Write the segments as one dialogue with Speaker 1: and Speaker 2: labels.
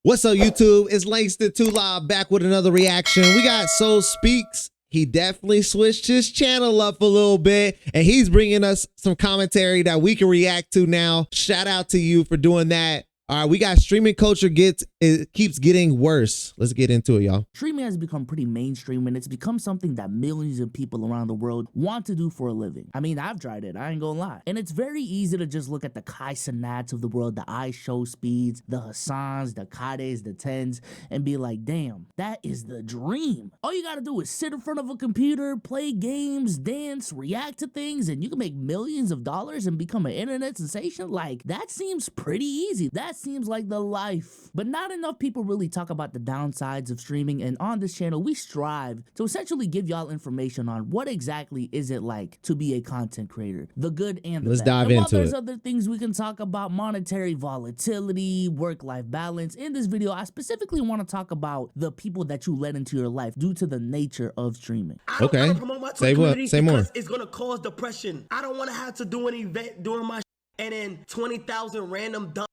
Speaker 1: What's up, YouTube? It's Langston 2 Live back with another reaction. We got Soul Speaks. He definitely switched his channel up a little bit, and he's bringing us some commentary that we can react to now. Shout out to you for doing that. All right, we got streaming culture keeps getting worse. Let's get into it, y'all.
Speaker 2: Streaming has become pretty mainstream, and it's become something that millions of people around the world want to do for a living. I mean, I've tried it, I ain't gonna lie. And it's very easy to just look at the Kai Cenats of the world, the iShowSpeeds, the Hassans, the Kades, the Tens, and be like, damn, that is the dream. All you gotta do is sit in front of a computer, play games, dance, react to things, and you can make millions of dollars and become an internet sensation. Like, that seems pretty easy. That seems like the life. But not enough people really talk about the downsides of streaming, and on this channel we strive to essentially give y'all information on what exactly is it like to be a content creator, the good and the
Speaker 1: Let's
Speaker 2: bad.
Speaker 1: dive
Speaker 2: and while
Speaker 1: into
Speaker 2: there's
Speaker 1: it.
Speaker 2: other things we can talk about, monetary volatility, work-life balance, in this video I specifically want to talk about the people that you let into your life due to the nature of streaming.
Speaker 1: Okay, say what? Say more.
Speaker 3: It's gonna cause depression. I don't want to have to do an event during my and then 20,000 random dumb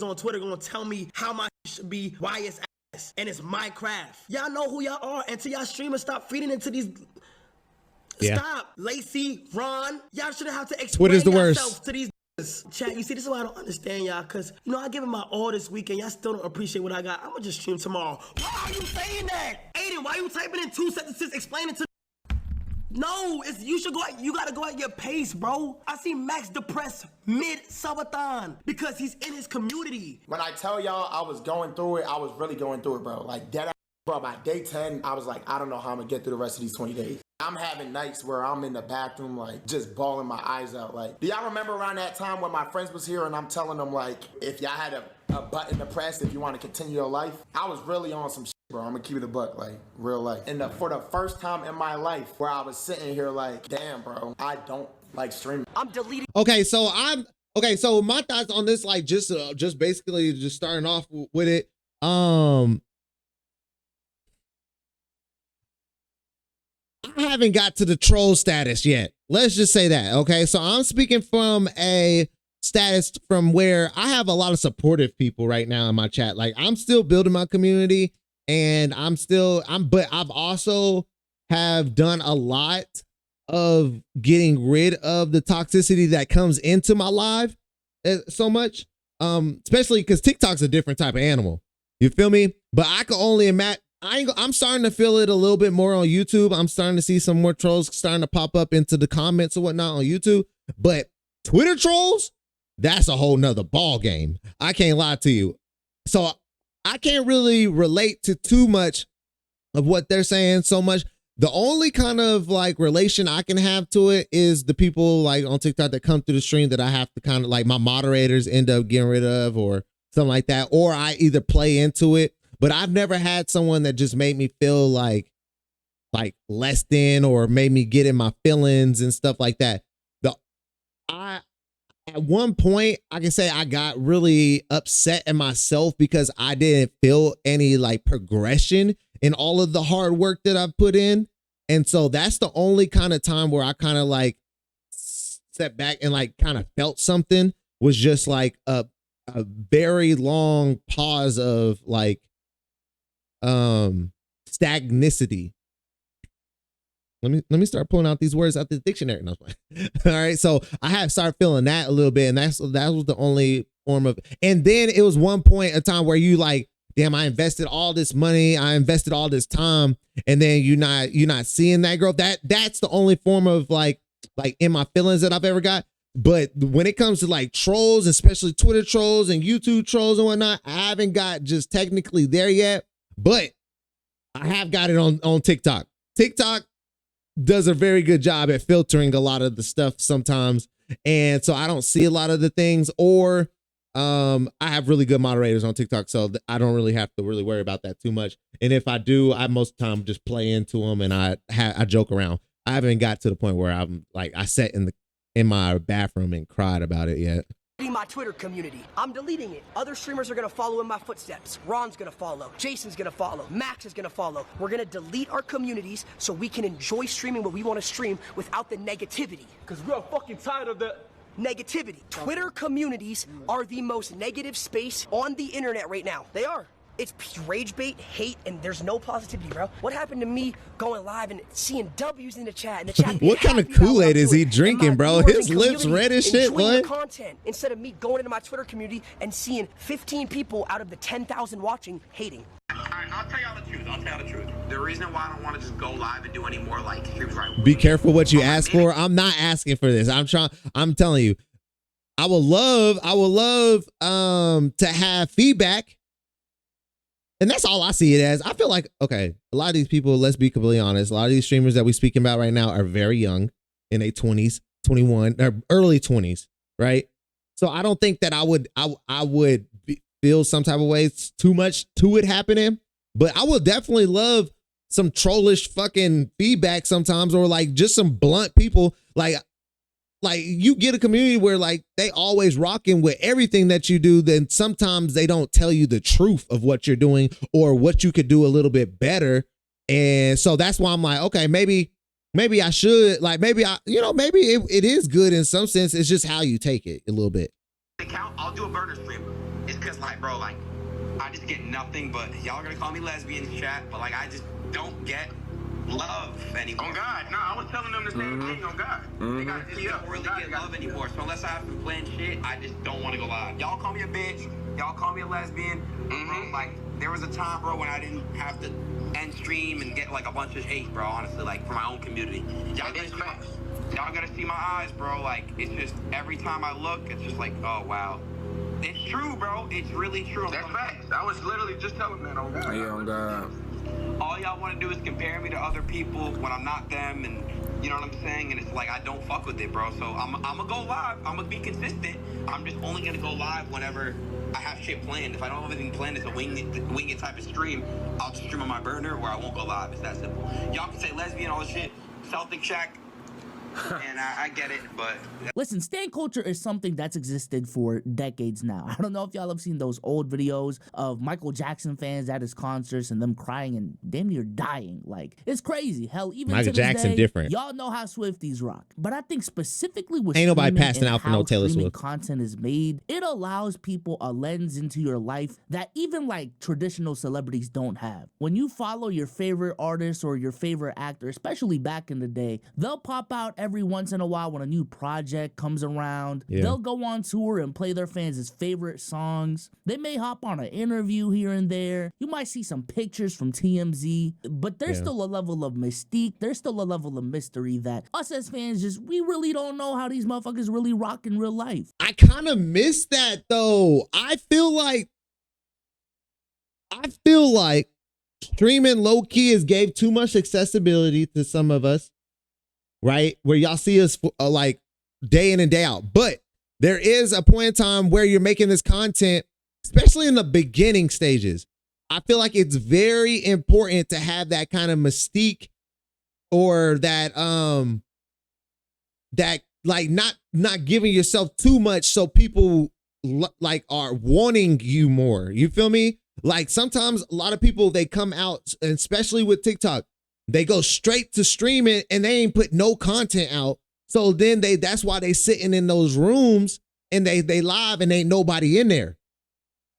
Speaker 3: on Twitter gonna tell me how my should be, why it's ass, and it's my craft. Y'all know who y'all are until y'all streamers stop feeding into these.
Speaker 1: Yeah.
Speaker 3: Stop, Lacey, Ron. Y'all shouldn't have to explain
Speaker 1: Twitter's the
Speaker 3: yourselves
Speaker 1: worst.
Speaker 3: to these. Chat, you see, this is why I don't understand y'all, because you know I give it my all this weekend. Y'all still don't appreciate what I got. I'm gonna just stream tomorrow. Why are you saying that? Aiden, why are you typing in 2 sentences explaining to? No, it's you should go out, you gotta go at your pace, bro. I see Max depressed mid-subathon because he's in his community.
Speaker 4: When I tell y'all I was going through it, I was really going through it, bro. Like dead ass, bro. By day 10, I was like, I don't know how I'm gonna get through the rest of these 20 days. I'm having nights where I'm in the bathroom, like just bawling my eyes out. Like, do y'all remember around that time when my friends was here and I'm telling them like, if y'all had a button to press, if you want to continue your life, I was really on some shit, bro. I'm gonna keep it a buck, like real life. And for the first time in my life where I was sitting here like, damn, bro, I don't like streaming.
Speaker 3: I'm deleting.
Speaker 1: Okay, so so my thoughts on this, like just basically just starting off with it. I haven't got to the troll status yet. Let's just say that. Okay, so I'm speaking from a status from where I have a lot of supportive people right now in my chat. Like, I'm still building my community, and but I've also have done a lot of getting rid of the toxicity that comes into my live so much, especially because TikTok's a different type of animal. You feel me? But I can only imagine. I'm starting to feel it a little bit more on YouTube. I'm starting to see some more trolls starting to pop up into the comments or whatnot on YouTube. But Twitter trolls, that's a whole nother ball game. I can't lie to you. So I can't really relate to too much of what they're saying so much. The only kind of like relation I can have to it is the people like on TikTok that come through the stream that I have to kind of like my moderators end up getting rid of or something like that. Or I either play into it. But I've never had someone that just made me feel like less than or made me get in my feelings and stuff like that. At one point, I can say I got really upset at myself because I didn't feel any like progression in all of the hard work that I've put in. And so that's the only kind of time where I kind of like stepped back and like kind of felt something, was just like a very long pause of like stagnicity. Let me start pulling out these words out the dictionary. No, all right, so I have started feeling that a little bit, and that was the only form of. And then it was one point a time where you like, damn, I invested all this money, I invested all this time, and then you're not seeing that growth. That's the only form of like in my feelings that I've ever got. But when it comes to like trolls, especially Twitter trolls and YouTube trolls and whatnot, I haven't got just technically there yet. But I have got it on TikTok. TikTok does a very good job at filtering a lot of the stuff sometimes. And so I don't see a lot of the things, or I have really good moderators on TikTok. So I don't really have to really worry about that too much. And if I do, I most of the time just play into them and I joke around. I haven't got to the point where I'm like, I sat in my bathroom and cried about it yet.
Speaker 5: My Twitter community. I'm deleting it. Other streamers are gonna follow in my footsteps. Ron's gonna follow. Jason's gonna follow. Max is gonna follow. We're gonna delete our communities so we can enjoy streaming what we want to stream without the negativity.
Speaker 6: Because we're fucking tired of the
Speaker 5: negativity. Twitter communities are the most negative space on the internet right now. They are. It's rage bait, hate, and there's no positivity, bro. What happened to me going live and seeing W's in the chat and the chat?
Speaker 1: What kind of Kool-Aid is he drinking, bro? His lips red as shit,
Speaker 5: what?
Speaker 1: what?
Speaker 5: Content instead of me going into my Twitter community and seeing 15 people out of the 10,000 watching hating.
Speaker 7: Alright, I'll tell y'all the truth. The reason why I don't want to just go live and do any more like streams right.
Speaker 1: Be careful what you ask for. I'm not asking for this. I'm telling you. I would love to have feedback. And that's all I see it as. I feel like, okay, a lot of these people, let's be completely honest, a lot of these streamers that we're speaking about right now are very young, in their 20s, 21, or early 20s, right? So I don't think that I would feel some type of way too much to it happening, but I would definitely love some trollish fucking feedback sometimes, or like just some blunt people. Like you get a community where like they always rocking with everything that you do, then sometimes they don't tell you the truth of what you're doing or what you could do a little bit better. And so that's why I'm like, okay, maybe I should, like, maybe it is good in some sense. It's just how you take it a little bit.
Speaker 7: I'll do a burner stream. It's because, like, bro, like, I just get nothing but, y'all are gonna call me lesbian in chat, but like I just don't get love anymore. Oh God, no, I was telling them the same thing. Oh God, they got just don't really get love anymore. So unless I have some planned shit, I just don't want to go live. Y'all call me a bitch. Y'all call me a lesbian. Bro, like there was a time, bro, when I didn't have to end stream and get like a bunch of hate, bro. Honestly, like for my own community. Y'all gotta see my eyes, bro. Like it's just every time I look, it's just like, oh wow. It's true, bro. It's really true. That's facts. I was literally just telling that on God. Yeah, on God. All y'all want to do is compare me to other people when I'm not them, and you know what I'm saying? And it's like I don't fuck with it, bro. So I'm gonna go live. I'm gonna be consistent. I'm just only gonna go live whenever I have shit planned. If I don't have anything planned, it's a wing it type of stream. I'll just stream on my burner, or I won't go live. It's that simple. Y'all can say lesbian, all this shit, Celtic Shack. And I get it, but
Speaker 2: listen, stan culture is something that's existed for decades now. I don't know if y'all have seen those old videos of Michael Jackson fans at his concerts and them crying and damn near dying. Like, it's crazy. Hell, even
Speaker 1: Michael
Speaker 2: to this
Speaker 1: Jackson
Speaker 2: day,
Speaker 1: different.
Speaker 2: Y'all know how Swifties rock. But I think specifically with
Speaker 1: ain't nobody
Speaker 2: streaming
Speaker 1: passing
Speaker 2: and
Speaker 1: out for
Speaker 2: how
Speaker 1: no Taylor
Speaker 2: streaming
Speaker 1: Swift
Speaker 2: content is made, it allows people a lens into your life that even like traditional celebrities don't have. When you follow your favorite artist or your favorite actor, especially back in the day, they'll pop out every once in a while when a new project comes around. Yeah. They'll go on tour and play their fans' favorite songs. They may hop on an interview here and there. You might see some pictures from TMZ, but there's still a level of mystique. There's still a level of mystery that us as fans we really don't know how these motherfuckers really rock in real life.
Speaker 1: I kind of miss that though. I feel like streaming low key has gave too much accessibility to some of us. Right? Where y'all see us like day in and day out. But there is a point in time where you're making this content, especially in the beginning stages. I feel like it's very important to have that kind of mystique, or that that like not giving yourself too much so people like are wanting you more. You feel me? Like sometimes a lot of people, they come out, and especially with TikTok, they go straight to streaming and they ain't put no content out. So then that's why they sitting in those rooms and they live and ain't nobody in there.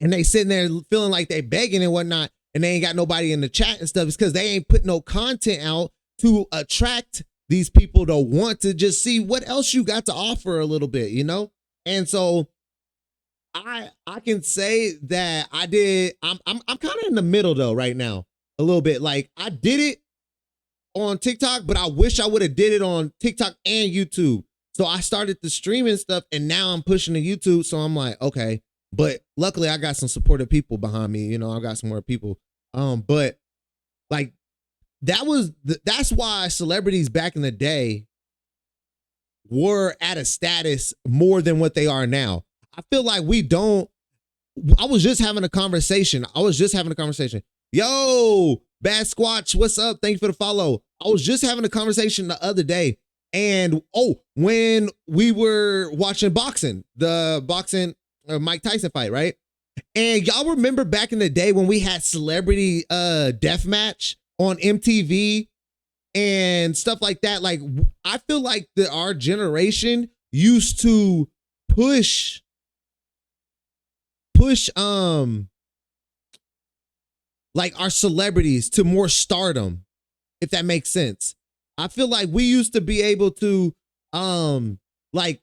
Speaker 1: And they sitting there feeling like they begging and whatnot, and they ain't got nobody in the chat and stuff. It's because they ain't put no content out to attract these people to want to just see what else you got to offer a little bit, you know? And so I can say that I'm kind of in the middle though right now, a little bit. Like I did it on TikTok, but I wish I would have did it on TikTok and YouTube. So I started the streaming stuff, and now I'm pushing to YouTube. So I'm like, okay, but luckily I got some supportive people behind me. You know, I got some more people. But like that's why celebrities back in the day were at a status more than what they are now. I feel like I was just having a conversation. Yo, Bad Squatch, what's up? Thank you for the follow. I was just having a conversation the other day, and when we were watching the boxing Mike Tyson fight, right? And y'all remember back in the day when we had celebrity deathmatch on MTV and stuff like that? Like I feel like our generation used to push like our celebrities to more stardom, if that makes sense. I feel like we used to be able to like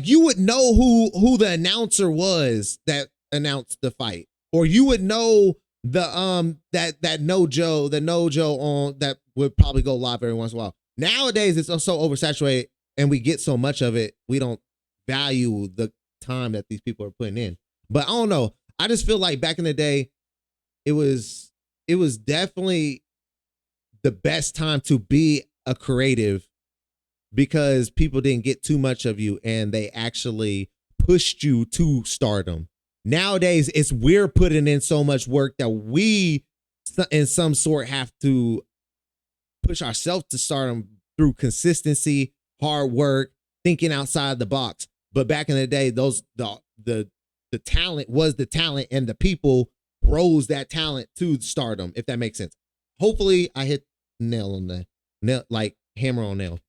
Speaker 1: you would know who the announcer was that announced the fight, or you would know the that NoJo on that would probably go live every once in a while. Nowadays it's so oversaturated and we get so much of it, we don't value the time that these people are putting in. But I don't know. I just feel like back in the day, it was definitely the best time to be a creative because people didn't get too much of you and they actually pushed you to stardom. Nowadays, it's we're putting in so much work that we, in some sort, have to push ourselves to stardom through consistency, hard work, thinking outside the box. But back in the day, the talent was the talent, and the people rose that talent to stardom. If that makes sense. Hopefully, I hit nail on the nail, like hammer on nail.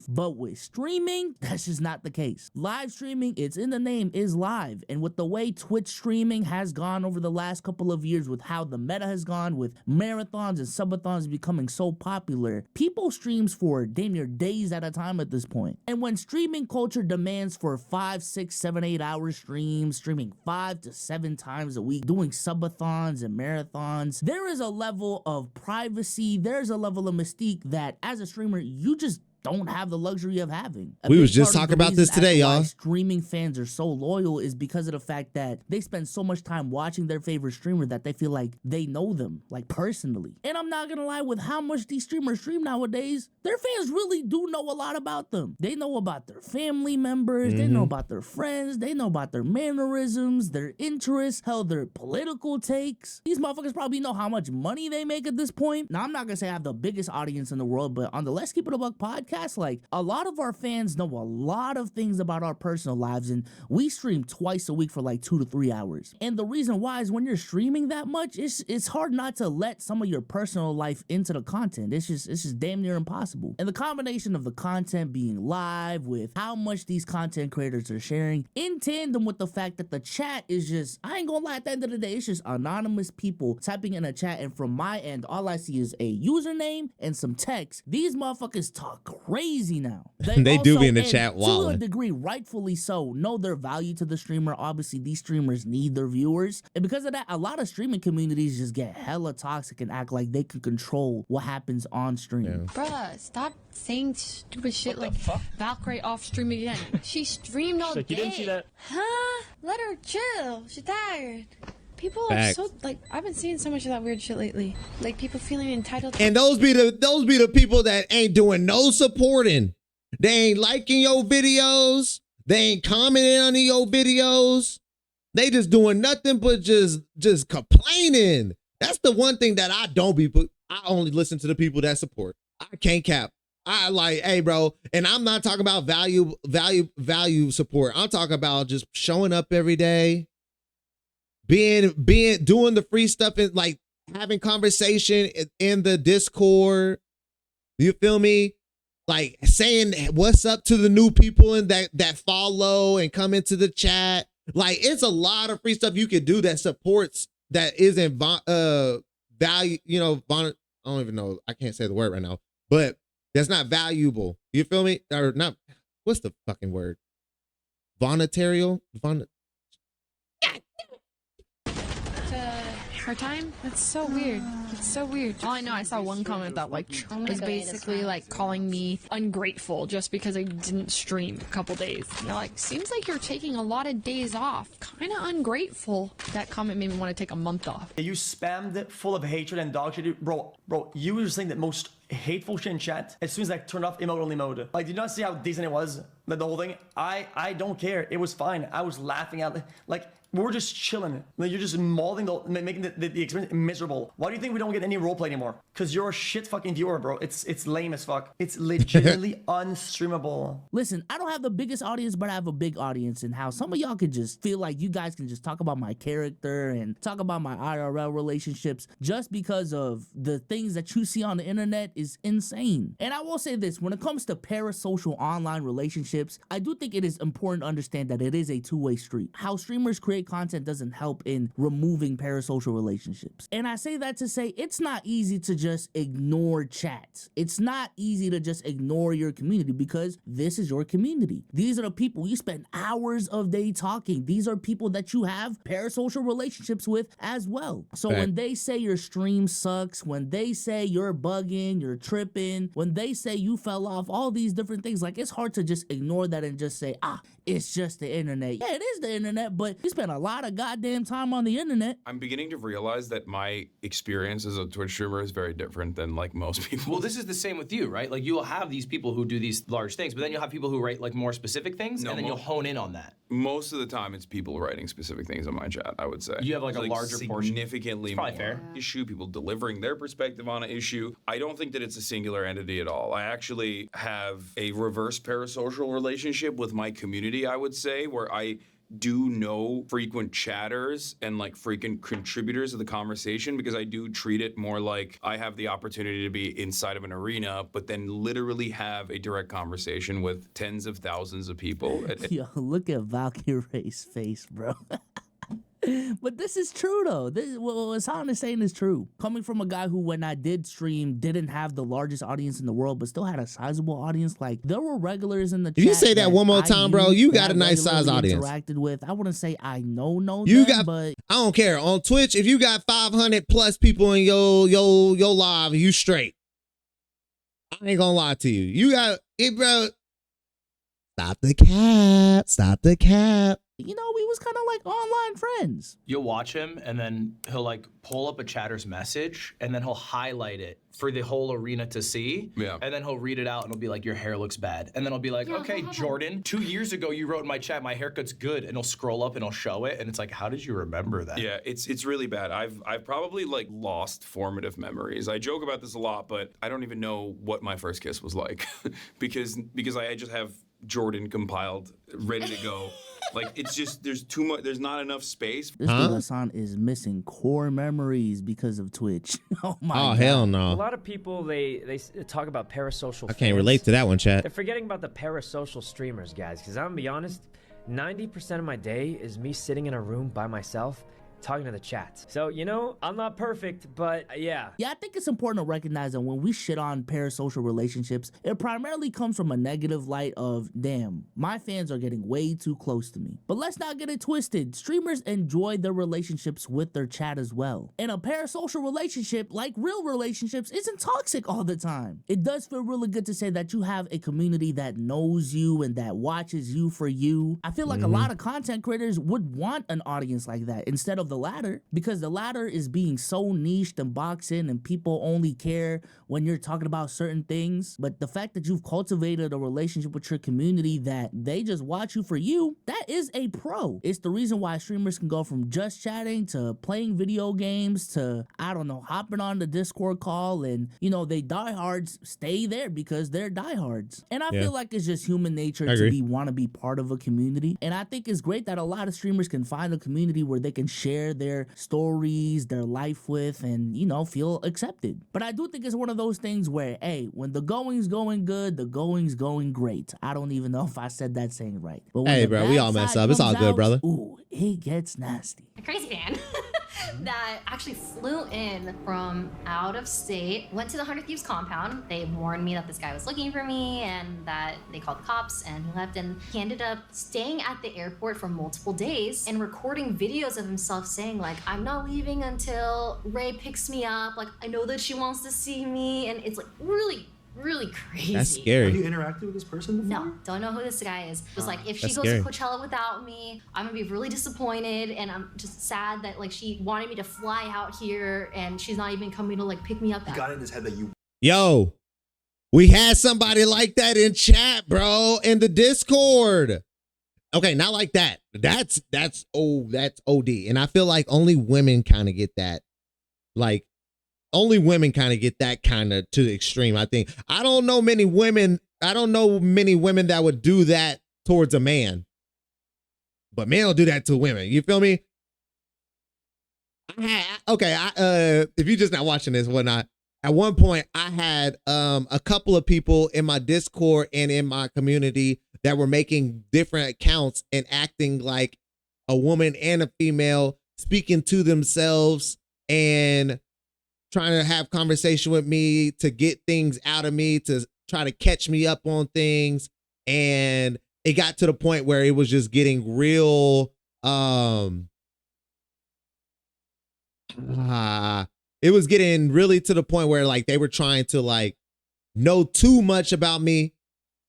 Speaker 2: But with streaming, that's just not the case. Live streaming, it's in the name, is live. And with the way Twitch streaming has gone over the last couple of years, with how the meta has gone, with marathons and subathons becoming so popular, people streams for damn near days at a time at this point. And when streaming culture demands for 5, 6, 7, 8 hour streams, streaming 5 to 7 times a week, doing subathons and marathons, there is a level of privacy, there's a level of mystique that as a streamer, you just don't have the luxury of having.
Speaker 1: We was just talking about this today, y'all.
Speaker 2: Streaming fans are so loyal is because of the fact that they spend so much time watching their favorite streamer that they feel like they know them, like personally. And I'm not gonna lie, with how much these streamers stream nowadays, their fans really do know a lot about them. They know about their family members, they know about their friends, they know about their mannerisms, their interests, hell, their political takes. These motherfuckers probably know how much money they make at this point. Now, I'm not gonna say I have the biggest audience in the world, but on the Let's Keep It a Buck podcast, like a lot of our fans know a lot of things about our personal lives, and we stream twice a week for like 2 to 3 hours. And the reason why is when you're streaming that much, it's hard not to let some of your personal life into the content. It's just damn near impossible. And the combination of the content being live with how much these content creators are sharing in tandem with the fact that the chat is just, I ain't gonna lie, at the end of the day, it's just anonymous people typing in a chat, and from my end, all I see is a username and some text. These motherfuckers talk crazy now.
Speaker 1: They do be in the
Speaker 2: and
Speaker 1: chat wilding.
Speaker 2: to a degree, rightfully so, know their value to the streamer. Obviously, these streamers need their viewers. And because of that, a lot of streaming communities just get hella toxic and act like they can control what happens on stream.
Speaker 1: Yeah.
Speaker 8: Bruh, stop saying stupid shit like Valkyrie off stream again. She streamed all day.
Speaker 6: You didn't see that?
Speaker 8: Huh? Let her chill. She's tired. People
Speaker 1: Facts.
Speaker 8: are so, like, I've been seeing so much of that weird shit lately. Like, people feeling entitled.
Speaker 1: And those be the people that ain't doing no supporting. They ain't liking your videos. They ain't commenting on your videos. They just doing nothing but just complaining. That's the one thing that I don't be. I only listen to the people that support. I can't cap. I like, hey, bro. And I'm not talking about value support. I'm talking about just showing up every day. Doing the free stuff and like having conversation in the Discord. You feel me? Like saying what's up to the new people and that follow and come into the chat. Like it's a lot of free stuff you could do that supports, that isn't value, I don't even know. I can't say the word right now, but that's not valuable. You feel me? Or not, what's the fucking word? Vonetarial?
Speaker 8: Her time? That's so weird. It's so weird. All I know, I saw one comment that like Trump was basically like calling me ungrateful just because I didn't stream a couple days. And they're like, seems like you're taking a lot of days off. Kind of ungrateful. That comment made me want to take a month off.
Speaker 3: You spammed it full of hatred and dog shit. Bro, you were saying the most hateful shit in chat as soon as I turned off emote only mode. Like, did you not see how decent it was? The whole thing? I don't care. It was fine. I was laughing out. Like, we're just chilling. Like, you're just mauling making the experience miserable. Why do you think we don't get any roleplay anymore? Because you're a shit fucking viewer, bro. It's lame as fuck. It's legitimately unstreamable.
Speaker 2: Listen, I don't have the biggest audience, but I have a big audience, and how some of y'all could just feel like you guys can just talk about my character and talk about my IRL relationships just because of the things that you see on the internet is insane. And I will say this, when it comes to parasocial online relationships, I do think it is important to understand that it is a two-way street. How streamers create create content doesn't help in removing parasocial relationships. And I say that to say it's not easy to just ignore chats. It's not easy to just ignore your community because this is your community. These are the people you spend hours of day talking. These are people that you have parasocial relationships with as well. So when they say your stream sucks, when they say you're bugging, you're tripping, when they say you fell off, all these different things, like it's hard to just ignore that and just say, it's just the internet. Yeah, it is the internet, but you spend a lot of goddamn time on the internet.
Speaker 9: I'm beginning to realize that my experience as a Twitch streamer is very different than like most people.
Speaker 10: Well, this is the same with you, right? Like you'll have these people who do these large things, but then you'll have people who write like more specific things, and then you'll hone in on that.
Speaker 9: Most of the time, it's people writing specific things on my chat, I would say.
Speaker 10: You have like a larger portion.
Speaker 9: Significantly
Speaker 10: more
Speaker 9: fair. Issue, people delivering their perspective on an issue. I don't think that it's a singular entity at all. I actually have a reverse parasocial relationship with my community, I would say, where I do know frequent chatters and like frequent contributors of the conversation, because I do treat it more like I have the opportunity to be inside of an arena, but then literally have a direct conversation with tens of thousands of people.
Speaker 2: Yo, look at Valkyrie's face, bro. But this is true though. What Hassan is saying is true. Coming from a guy who, when I did stream, didn't have the largest audience in the world, but still had a sizable audience. Like there were regulars in the chat.
Speaker 1: If you say that one more time, bro, you got a nice size audience.
Speaker 2: Interacted with. I wouldn't say I know
Speaker 1: you
Speaker 2: them,
Speaker 1: got,
Speaker 2: but
Speaker 1: I don't care. On Twitch, if you got 500 plus people in your live, you straight. I ain't gonna lie to you. You got it, bro. Stop the cap. Stop the cap.
Speaker 2: You know, we was kind of like online friends.
Speaker 10: You'll watch him and then he'll like pull up a chatter's message and then he'll highlight it for the whole arena to see.
Speaker 9: Yeah.
Speaker 10: And then he'll read it out and he'll be like, your hair looks bad. And then I'll be like, okay, Jordan, 2 years ago you wrote in my chat, my haircut's good. And he'll scroll up and he'll show it. And it's like, how did you remember that?
Speaker 9: Yeah, it's really bad. I've probably like lost formative memories. I joke about this a lot, but I don't even know what my first kiss was like because I just have Jordan compiled, ready to go. Like it's just there's too much. There's not enough space.
Speaker 2: This dude Hassan is missing core memories because of Twitch. Oh my God.
Speaker 1: Hell no.
Speaker 11: A lot of people they talk about parasocial.
Speaker 1: I can't relate to that one, chat.
Speaker 11: They're forgetting about the parasocial streamers, guys. Because I'm gonna be honest, 90% of my day is me sitting in a room by myself, talking to the chat. So, you know, I'm not perfect, but yeah.
Speaker 2: Yeah, I think it's important to recognize that when we shit on parasocial relationships, it primarily comes from a negative light of, damn, my fans are getting way too close to me. But let's not get it twisted. Streamers enjoy their relationships with their chat as well. And a parasocial relationship, like real relationships, isn't toxic all the time. It does feel really good to say that you have a community that knows you and that watches you for you. I feel like a lot of content creators would want an audience like that instead of the latter, because the latter is being so niched and boxed in and people only care when you're talking about certain things. But the fact that you've cultivated a relationship with your community that they just watch you for you, that is a pro. It's the reason why streamers can go from just chatting to playing video games to, I don't know, hopping on the Discord call, and you know, they diehards stay there because they're diehards. And I feel like it's just human nature to want to be part of a community. And I think it's great that a lot of streamers can find a community where they can share their stories, their life with, and, you know, feel accepted. But I do think it's one of those things where, hey, when the going's going good, the going's going great. I don't even know if I said that saying right. But when
Speaker 1: hey, bro, we all mess up. It's all good, brother.
Speaker 2: Ooh, it gets nasty.
Speaker 12: A crazy fan that actually flew in from out of state, went to the 100 Thieves compound. They warned me that this guy was looking for me and that they called the cops, and he left, and he ended up staying at the airport for multiple days and recording videos of himself saying like, I'm not leaving until Ray picks me up. Like, I know that she wants to see me. And it's like really crazy.
Speaker 1: That's scary.
Speaker 13: Have you interacted with this person before?
Speaker 12: No, don't know who this guy is. It was like, if she goes
Speaker 1: scary.
Speaker 12: to Coachella without me, I'm gonna be really disappointed, and I'm just sad that like she wanted me to fly out here and she's not even coming to like pick me up.
Speaker 13: He got in his head that you.
Speaker 1: Yo, we had somebody like that in chat, bro, in the Discord. Okay, not like that. That's OD. And I feel like only women kind of get that. Like, only women kind of get that kind of to the extreme, I think. I don't know many women that would do that towards a man. But men will do that to women. You feel me? If you're just not watching this, whatnot, at one point I had a couple of people in my Discord and in my community that were making different accounts and acting like a woman and a female speaking to themselves and trying to have conversation with me to get things out of me, to try to catch me up on things. And it got to the point where it was just getting real, it was getting really to the point where like they were trying to like know too much about me,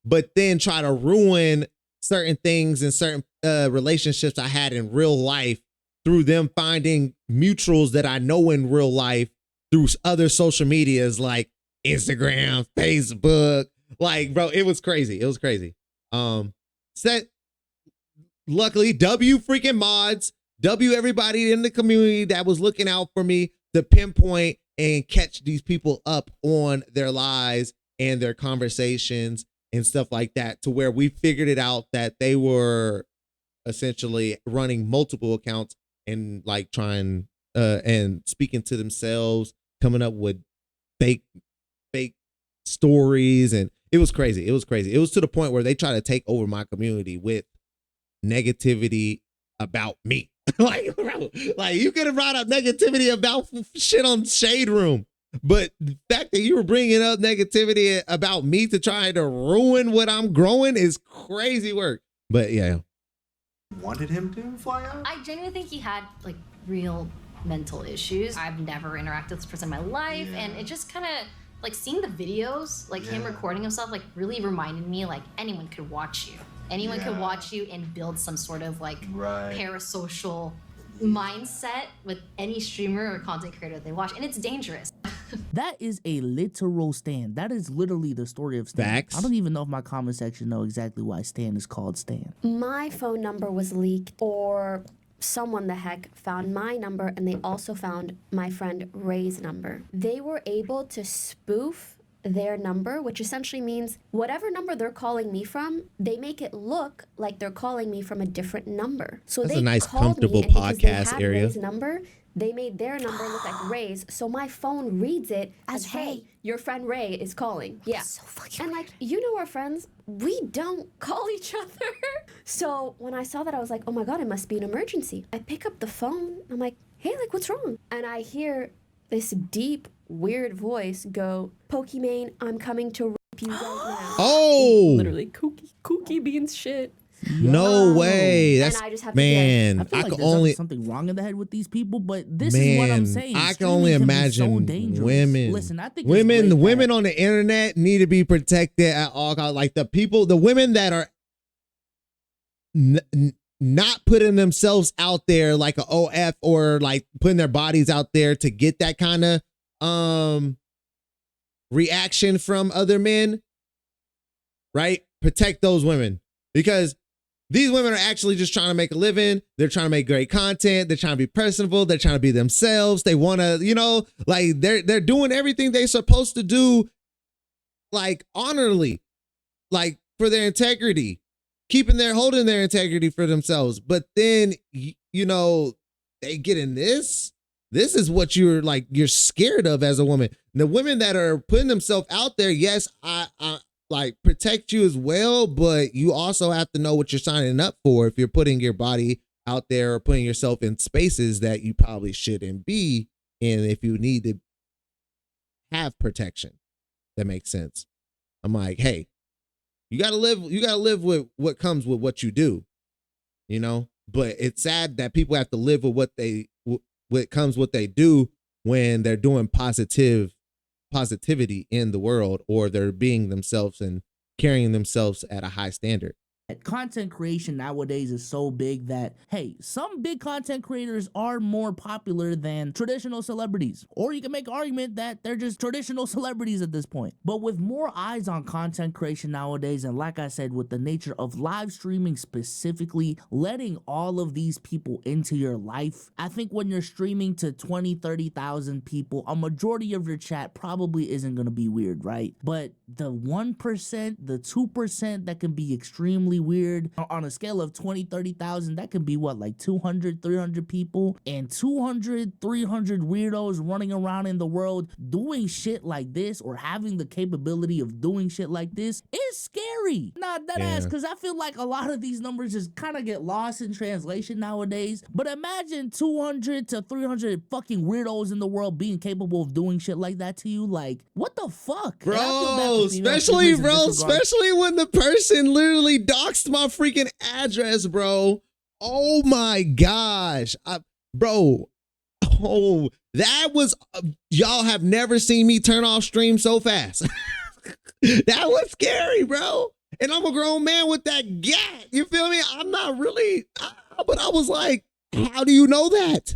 Speaker 1: but then try to ruin certain things and certain relationships I had in real life through them finding mutuals that I know in real life through other social medias like Instagram, Facebook. Like, bro, it was crazy. It was crazy. Luckily, W freaking mods, W everybody in the community that was looking out for me to pinpoint and catch these people up on their lies and their conversations and stuff like that, to where we figured it out that they were essentially running multiple accounts and like trying and speaking to themselves, coming up with fake stories. And it was crazy. It was crazy. It was to the point where they try to take over my community with negativity about me. Like, bro, like you could have brought up negativity about shit on Shade Room, but the fact that you were bringing up negativity about me to try to ruin what I'm growing is crazy work. But yeah.
Speaker 13: Wanted him to fly out?
Speaker 12: I genuinely think he had like real mental issues. I've never interacted with this person in my life, and it just kind of like seeing the videos, like him recording himself, like really reminded me like anyone could watch you. Anyone could watch you and build some sort of like parasocial mindset with any streamer or content creator they watch, and it's dangerous.
Speaker 2: That is a literal Stan. That is literally the story of Stan.
Speaker 1: Facts.
Speaker 2: I don't even know if my comment section know exactly why Stan is called Stan.
Speaker 14: My phone number was leaked, or someone the heck found my number, and they also found my friend Ray's number. They were able to spoof their number, which essentially means whatever number they're calling me from, they make it look like they're calling me from a different number. So
Speaker 1: That's
Speaker 14: they
Speaker 1: a nice,
Speaker 14: called
Speaker 1: comfortable
Speaker 14: me, and because they
Speaker 1: podcast
Speaker 14: had
Speaker 1: area.
Speaker 14: Ray's number, they made their number look like Ray's, so my phone reads it as, hey, your friend Ray is calling. Yeah. So fucking and like, you know our friends, we don't call each other. So when I saw that, I was like, oh my God, it must be an emergency. I pick up the phone, I'm like, hey, like, what's wrong? And I hear this deep, weird voice go, Pokimane, I'm coming to rape you right now.
Speaker 1: Oh!
Speaker 15: Literally kooky beans shit.
Speaker 1: No way. That's,
Speaker 14: And I just have
Speaker 1: man,
Speaker 2: I feel like
Speaker 1: could
Speaker 2: there's
Speaker 1: only
Speaker 2: something wrong in the head with these people, but this is what I'm saying.
Speaker 1: I can only
Speaker 2: Streaming can be so
Speaker 1: imagine
Speaker 2: dangerous.
Speaker 1: women.
Speaker 2: Listen, I think it's way
Speaker 1: women
Speaker 2: bad.
Speaker 1: on the internet need to be protected at all costs. Like the women that are not putting themselves out there like a OF, or like putting their bodies out there to get that kind of reaction from other men, right? Protect those women, because these women are actually just trying to make a living. They're trying to make great content. They're trying to be personable. They're trying to be themselves. They want to, you know, like they're doing everything they're supposed to do, like honorably, like for their integrity, holding their integrity for themselves. But then, you know, they get in this. This is what you're scared of as a woman. The women that are putting themselves out there, yes, I like protect you as well, but you also have to know what you're signing up for if you're putting your body out there or putting yourself in spaces that you probably shouldn't be in, if you need to have protection. That makes sense. I'm like, hey, you gotta live with what comes with what you do, you know? But it's sad that people have to live with what comes what they do when they're doing positivity in the world, or they're being themselves and carrying themselves at a high standard.
Speaker 2: Content creation nowadays is so big that, hey, some big content creators are more popular than traditional celebrities. Or you can make an argument that they're just traditional celebrities at this point. But with more eyes on content creation nowadays, and like I said, with the nature of live streaming specifically, letting all of these people into your life, I think when you're streaming to 20, 30,000 people, a majority of your chat probably isn't going to be weird, right? But the 1%, the 2% that can be extremely really weird. On a scale of 20, 30,000, that could be what, like 200, 300 people, and 200, 300 weirdos running around in the world doing shit like this or having the capability of doing shit like this is scary. Not that ass, because I feel like a lot of these numbers just kind of get lost in translation nowadays. But imagine 200 to 300 fucking weirdos in the world being capable of doing shit like that to you. Like, what the fuck?
Speaker 1: Bro, especially when the person literally doxed my freaking address, bro. Oh my gosh. Bro, oh, that was, y'all have never seen me turn off stream so fast. That was scary, bro. And I'm a grown man with that gat. You feel me? I'm not really, but I was like, how do you know that?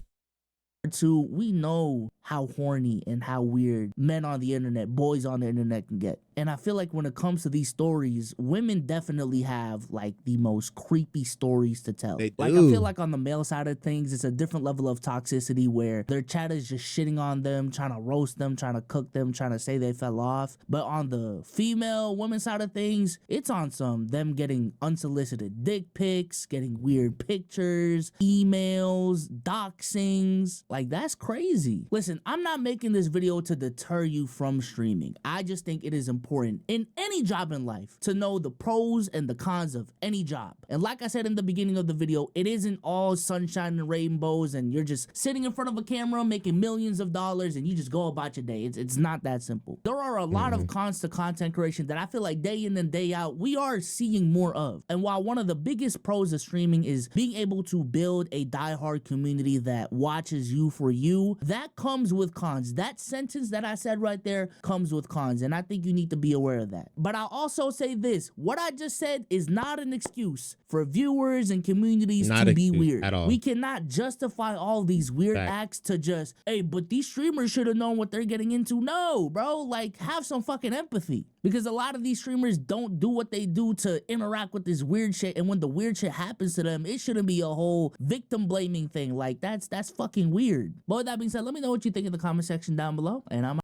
Speaker 2: Two, we know how horny and how weird men on the internet, boys on the internet can get. And I feel like when it comes to these stories, women definitely have like the most creepy stories to tell.
Speaker 1: They do.
Speaker 2: Like, I feel like on the male side of things, it's a different level of toxicity where their chat is just shitting on them, trying to roast them, trying to cook them, trying to say they fell off. But on the female woman side of things, it's on them getting unsolicited dick pics, getting weird pictures, emails, doxings. Like, that's crazy. Listen, I'm not making this video to deter you from streaming. I just think it is important in any job in life to know the pros and the cons of any job. And like I said in the beginning of the video, it isn't all sunshine and rainbows and you're just sitting in front of a camera making millions of dollars and you just go about your day. It's not that simple. There are a lot of cons to content creation that I feel like day in and day out, we are seeing more of. And while one of the biggest pros of streaming is being able to build a diehard community that watches you for you, that comes with cons. That sentence that I said right there comes with cons, and I think you need to be aware of that. But I'll also say this, what I just said is not an excuse for viewers and communities to be weird.
Speaker 1: At all.
Speaker 2: We cannot justify all these weird acts to just, hey, but these streamers should have known what they're getting into. No, bro, like, have some fucking empathy. Because a lot of these streamers don't do what they do to interact with this weird shit, and when the weird shit happens to them, it shouldn't be a whole victim blaming thing. Like, that's fucking weird. But with that being said, let me know what you think in the comment section down below, and I'm